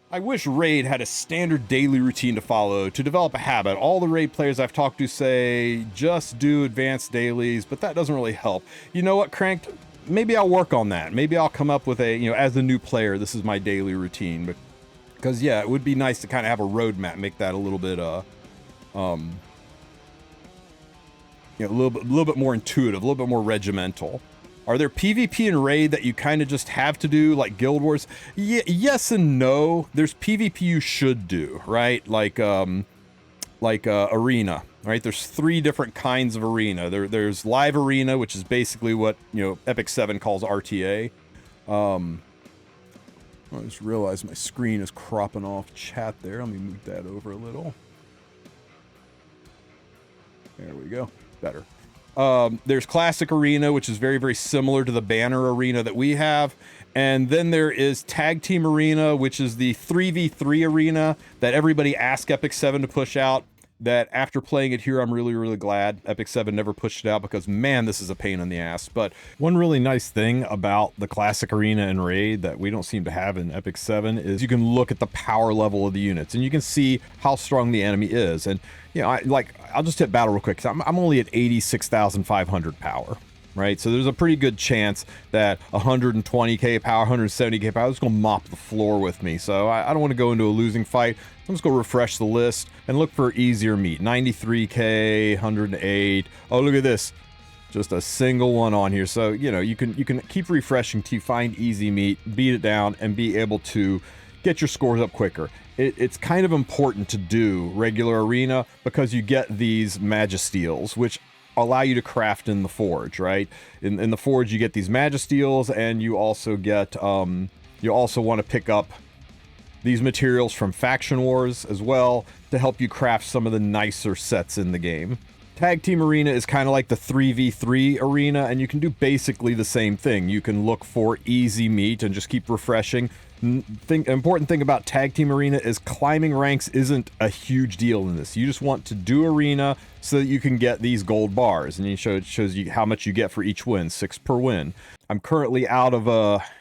I wish Raid had a standard daily routine to follow to develop a habit. All the Raid players I've talked to say just do advanced dailies, but that doesn't really help. You know what, Cranked? Maybe I'll work on that. Maybe I'll come up with a, as a new player, this is my daily routine. Because, yeah, it would be nice to kind of have a roadmap, make that a little bit, a little bit more intuitive, a little bit more regimental. Are there PvP and Raid that you kind of just have to do, like Guild Wars? Yes and no. There's PvP you should do, right? Like Arena, right? There's 3 different kinds of Arena. There's Live Arena, which is basically what, Epic 7 calls RTA. I just realized my screen is cropping off chat there. Let me move that over a little. There we go. Better. There's Classic Arena, which is very, very similar to the Banner Arena that we have. And then there is Tag Team Arena, which is the 3v3 arena that everybody asked Epic 7 to push out. That after playing it here, I'm really, really glad Epic 7 never pushed it out because, man, this is a pain in the ass. But one really nice thing about the Classic Arena and Raid that we don't seem to have in Epic 7 is you can look at the power level of the units and you can see how strong the enemy is. And, I'll just hit battle real quick. I'm only at 86,500 power. Right, so there's a pretty good chance that 120k power, 170k power is going to mop the floor with me. So I don't want to go into a losing fight. I'm just going to refresh the list and look for easier meat. 93k, 108. Oh, look at this, just a single one on here. So you can keep refreshing till you find easy meat, beat it down, and be able to get your scores up quicker. It's kind of important to do regular arena because you get these Magisteals, which allow you to craft in the forge, right? In the forge you get these Magisteals, and you also get you also want to pick up these materials from Faction Wars as well to help you craft some of the nicer sets in the game. Tag Team Arena is kind of like the 3v3 arena, and you can do basically the same thing. You can look for easy meat and just keep refreshing. Important thing about Tag Team Arena is climbing ranks isn't a huge deal in this. You just want to do arena so that you can get these gold bars, and it shows you how much you get for each win, 6 per win. I'm currently out of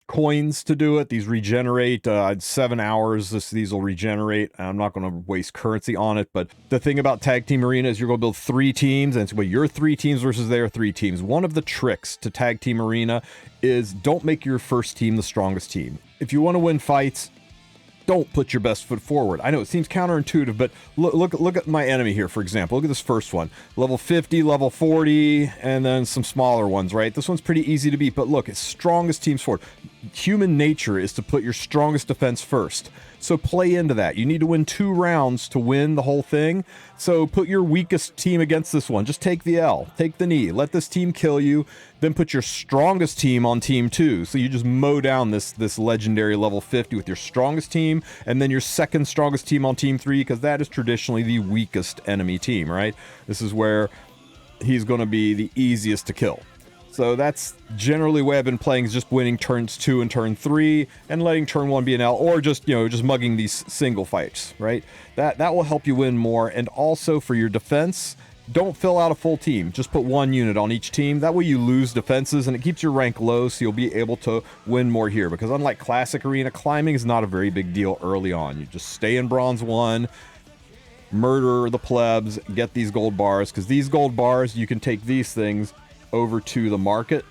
coins to do it. These regenerate 7 hours. These will regenerate. I'm not going to waste currency on it, but the thing about Tag Team Arena is you're going to build 3 teams, and so your 3 teams versus their 3 teams. One of the tricks to Tag Team Arena is don't make your first team the strongest team. If you want to win fights, don't put your best foot forward. I know it seems counterintuitive, but look at my enemy here, for example. Look at this first one. Level 50, level 40, and then some smaller ones, right? This one's pretty easy to beat, but look, it's strongest teams forward. Human nature is to put your strongest defense first. So play into that. You need to win 2 rounds to win the whole thing. So put your weakest team against this one. Just take the L. Take the knee. Let this team kill you. Then put your strongest team on team 2. So you just mow down this legendary level 50 with your strongest team, and then your second strongest team on team 3, because that is traditionally the weakest enemy team, right? This is where he's going to be the easiest to kill. So that's generally the way I've been playing, is just winning turns 2 and turn 3 and letting turn 1 be an L, or just mugging these single fights, right? That will help you win more. And also for your defense, don't fill out a full team. Just put 1 unit on each team. That way you lose defenses and it keeps your rank low, so you'll be able to win more here. Because unlike Classic Arena, climbing is not a very big deal early on. You just stay in Bronze 1, murder the plebs, get these gold bars, because these gold bars, you can take these things over to the market,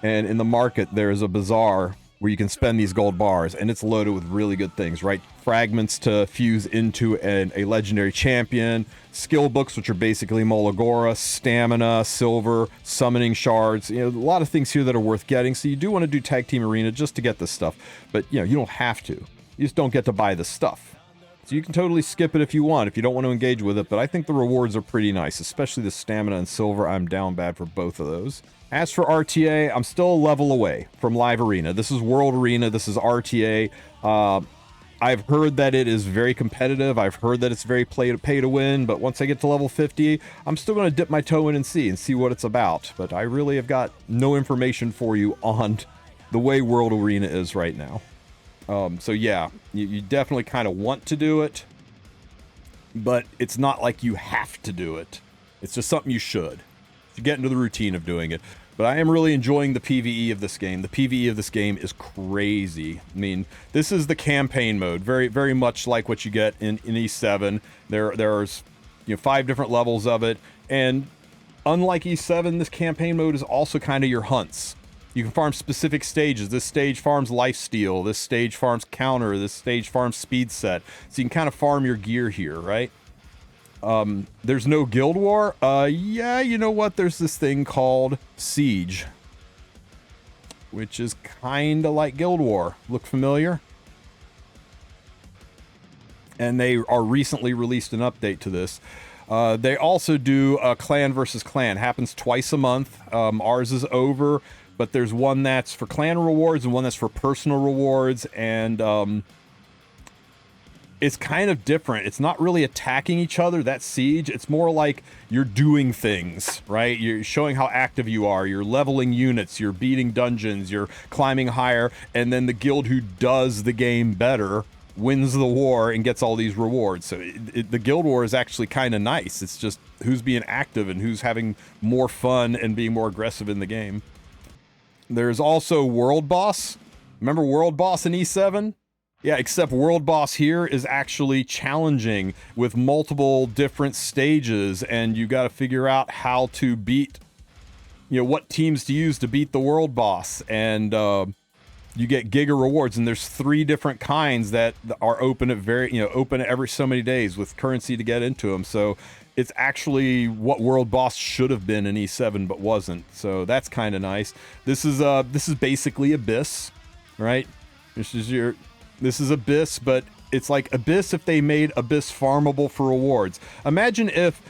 and in the market there is a bazaar where you can spend these gold bars, and it's loaded with really good things, right? Fragments to fuse into a legendary champion, skill books, which are basically Molagora, stamina, silver, summoning shards, a lot of things here that are worth getting. So you do want to do Tag Team Arena just to get this stuff, but you don't have to. You just don't get to buy this stuff. So you can totally skip it if you want, if you don't want to engage with it, but I think the rewards are pretty nice, especially the stamina and silver. I'm down bad for both of those. As for RTA, I'm still a level away from Live Arena. This is World Arena, this is RTA. I've heard that it is very competitive. I've heard that it's very pay to win, but once I get to level 50, I'm still going to dip my toe in and see what it's about. But I really have got no information for you on the way World Arena is right now. So yeah, you definitely kind of want to do it, but it's not like you have to do it. It's just something you should. You get into the routine of doing it. But I am really enjoying the PvE of this game. The PvE of this game is crazy. I mean, this is the campaign mode, very, very much like what you get in E7. There's 5 different levels of it, and unlike E7, this campaign mode is also kind of your hunts. You can farm specific stages. This stage farms lifesteal. This stage farms counter. This stage farms speed set. So you can kind of farm your gear here, right? There's no guild war. Yeah, you know what? There's this thing called Siege, which is kind of like guild war. Look familiar? And they are recently released an update to this. They also do clan versus clan. Happens twice a month. Ours is over, but there's one that's for clan rewards and one that's for personal rewards, and it's kind of different. It's not really attacking each other, that's Siege. It's more like you're doing things, right? You're showing how active you are. You're leveling units. You're beating dungeons. You're climbing higher. And then the guild who does the game better wins the war and gets all these rewards. So the guild war is actually kind of nice. It's just who's being active and who's having more fun and being more aggressive in the game. There's also World Boss. Remember World Boss in E7? Yeah, except World Boss here is actually challenging with multiple different stages, and you got to figure out how to beat, what teams to use to beat the World Boss, and you get Giga rewards, and there's 3 different kinds that are open at open every so many days with currency to get into them. So it's actually what World Boss should have been in E7 but wasn't. So that's kind of nice. This is basically Abyss, right? This is Abyss, but it's like Abyss if they made Abyss farmable for rewards. Imagine if,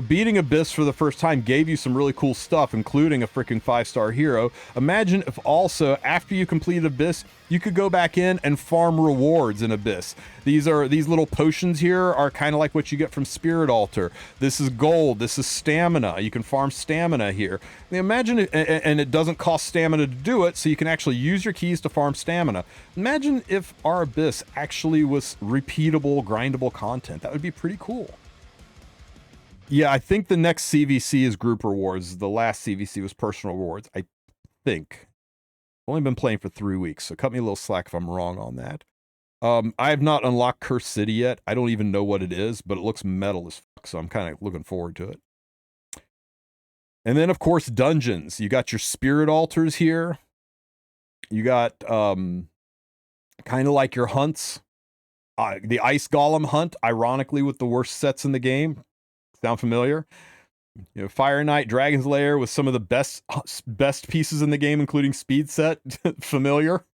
beating Abyss for the first time gave you some really cool stuff, including a freaking 5-star hero. Imagine if also, after you completed Abyss, you could go back in and farm rewards in Abyss. These little potions here are kind of like what you get from Spirit Altar. This is gold. This is stamina. You can farm stamina here. Imagine it, and it doesn't cost stamina to do it, so you can actually use your keys to farm stamina. Imagine if our Abyss actually was repeatable, grindable content. That would be pretty cool. Yeah, I think the next CVC is group rewards. The last CVC was personal rewards, I think. I've only been playing for 3 weeks, so cut me a little slack if I'm wrong on that. I have not unlocked Cursed City yet. I don't even know what it is, but it looks metal as fuck, so I'm kind of looking forward to it. And then, of course, dungeons. You got your Spirit Altars here. You got kind of like your hunts. The Ice Golem hunt, ironically, with the worst sets in the game. Sound familiar? Fire Knight, Dragon's Lair with some of the best pieces in the game, including speed set. Familiar?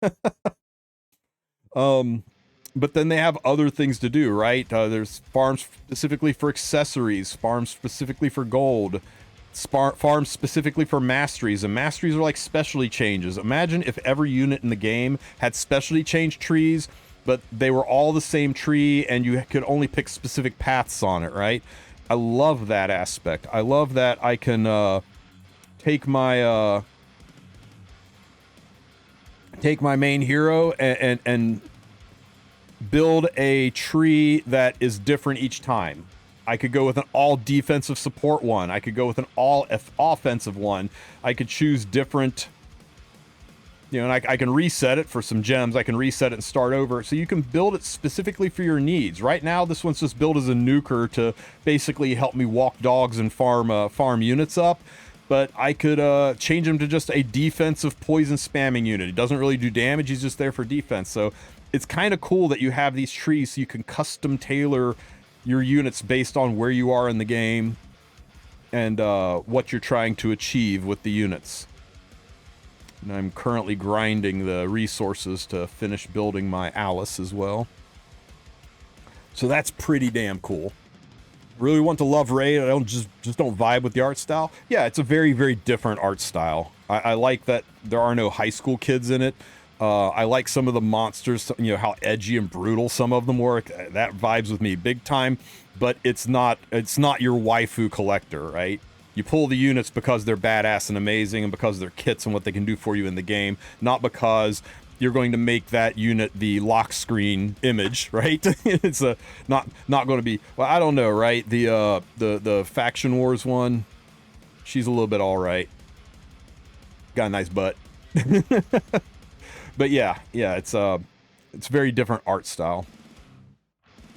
But then they have other things to do, right? There's farms specifically for accessories, farms specifically for gold, farms specifically for masteries, and masteries are like specialty changes. Imagine if every unit in the game had specialty change trees, but they were all the same tree, and you could only pick specific paths on it, right? I love that aspect. I love that I can take my main hero and build a tree that is different each time. I could go with an all defensive support one. I could go with an all offensive one. I could choose different, and I can reset it for some gems. I can reset it and start over. So you can build it specifically for your needs. Right now, this one's just built as a nuker to basically help me walk dogs and farm units up. But I could change him to just a defensive poison spamming unit. It doesn't really do damage. He's just there for defense. So it's kind of cool that you have these trees so you can custom tailor your units based on where you are in the game and what you're trying to achieve with the units. And I'm currently grinding the resources to finish building my Alice as well. So that's pretty damn cool. Really want to love Raid. I don't just don't vibe with the art style. Yeah, it's a very, very different art style. I like that there are no high school kids in it. I like some of the monsters, how edgy and brutal some of them were. That vibes with me big time, but it's not your waifu collector, right? You pull the units because they're badass and amazing and because they're kits and what they can do for you in the game, not because you're going to make that unit the lock screen image, right? It's not going to be, well, I don't know, right? The Faction Wars one, she's a little bit all right. got a nice butt. But yeah, it's very different art style.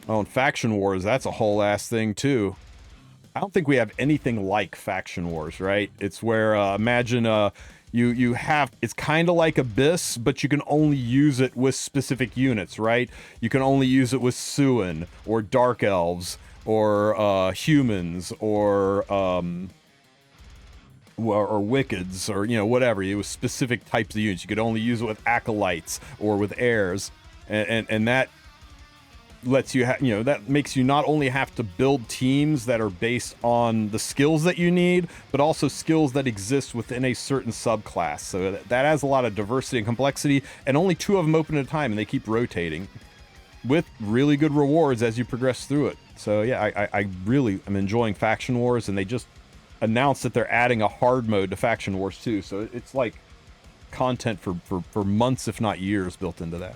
Oh, and Faction Wars, that's a whole ass thing too. I don't think we have anything like Faction Wars, right? It's where imagine you have, it's kind of like Abyss, but you can only use it with specific units, right? You can only use it with Suin or Dark Elves or humans or Wickeds or whatever. It was specific types of units. You could only use it with Acolytes or with Heirs, and that lets you that makes you not only have to build teams that are based on the skills that you need, but also skills that exist within a certain subclass. So that has a lot of diversity and complexity, and only 2 of them open at a time, and they keep rotating with really good rewards as you progress through it. So yeah, I really am enjoying Faction Wars, and they just announced that they're adding a hard mode to Faction Wars too. So it's like content for months, if not years, built into that.